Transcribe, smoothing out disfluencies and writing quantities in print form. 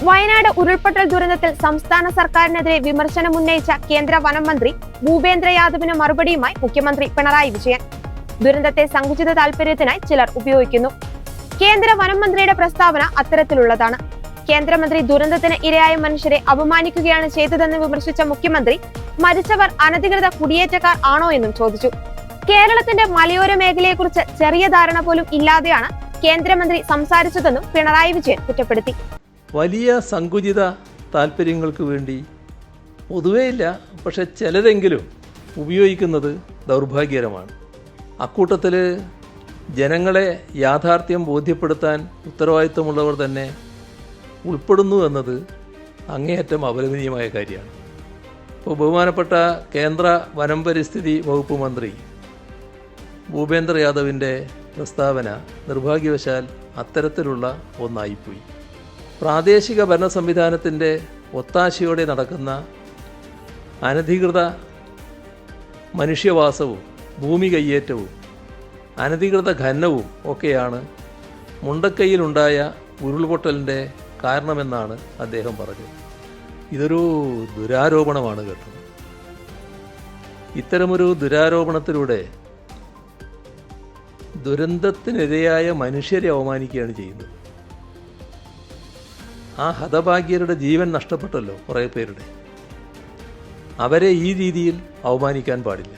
വയനാട് ഉരുൾപൊട്ടൽ ദുരന്തത്തിൽ സംസ്ഥാന സർക്കാരിനെതിരെ വിമർശനമുന്നയിച്ച കേന്ദ്ര വനം മന്ത്രി ഭൂപേന്ദ്ര യാദവിന് മറുപടിയുമായി മുഖ്യമന്ത്രി പിണറായി വിജയൻ. ദുരന്തത്തെ സങ്കുചിത താൽപര്യത്തിനായി ചിലർ ഉപയോഗിക്കുന്നു. കേന്ദ്ര വനം മന്ത്രിയുടെ പ്രസ്താവന അത്തരത്തിലുള്ളതാണ്. കേന്ദ്രമന്ത്രി ദുരന്തത്തിന് ഇരയായ മനുഷ്യരെ അപമാനിക്കുകയാണ് ചെയ്തതെന്ന് വിമർശിച്ച മുഖ്യമന്ത്രി മരിച്ചവർ അനധികൃത കുടിയേറ്റക്കാർ ആണോ എന്നും ചോദിച്ചു. കേരളത്തിന്റെ മലയോര മേഖലയെക്കുറിച്ച് ചെറിയ ധാരണ പോലും ഇല്ലാതെയാണ് കേന്ദ്രമന്ത്രി സംസാരിച്ചതെന്നും പിണറായി വിജയൻ കുറ്റപ്പെടുത്തി. വലിയ സങ്കുചിത താല്പര്യങ്ങൾക്ക് വേണ്ടി പൊതുവേ ഇല്ല, പക്ഷെ ചിലരെങ്കിലും ഉപയോഗിക്കുന്നത് ദൗർഭാഗ്യകരമാണ്. അക്കൂട്ടത്തിൽ ജനങ്ങളെ യാഥാർത്ഥ്യം ബോധ്യപ്പെടുത്താൻ ഉത്തരവാദിത്വമുള്ളവർ തന്നെ ഉൾപ്പെടുന്നു എന്നത് അങ്ങേയറ്റം അപലപനീയമായ കാര്യമാണ്. ഇപ്പോൾ ബഹുമാനപ്പെട്ട കേന്ദ്ര വനം പരിസ്ഥിതി വകുപ്പ് മന്ത്രി ഭൂപേന്ദ്ര യാദവിൻ്റെ പ്രസ്താവന നിർഭാഗ്യവശാൽ അത്തരത്തിലുള്ള ഒന്നായിപ്പോയി. പ്രാദേശിക ഭരണ സംവിധാനത്തിൻ്റെ ഒത്താശയോടെ നടക്കുന്ന അനധികൃത മനുഷ്യവാസവും ഭൂമി കയ്യേറ്റവും അനധികൃത ഖനനവും ഒക്കെയാണ് മുണ്ടക്കൈയിലുണ്ടായ ഉരുൾപൊട്ടലിൻ്റെ കാരണമെന്നാണ് അദ്ദേഹം പറഞ്ഞത്. ഇതൊരു ദുരാരോപണമാണ് കേട്ടോ. ഇത്തരമൊരു ദുരാരോപണത്തിലൂടെ ദുരന്തത്തിനിരയായ മനുഷ്യരെ അവമാനിക്കുകയാണ് ചെയ്യുന്നത്. ആ ഹതഭാഗ്യരുടെ ജീവൻ നഷ്ടപ്പെട്ടല്ലോ കുറേ പേരുടെ. അവരെ ഈ രീതിയിൽ അവമാനിക്കാൻ പാടില്ല.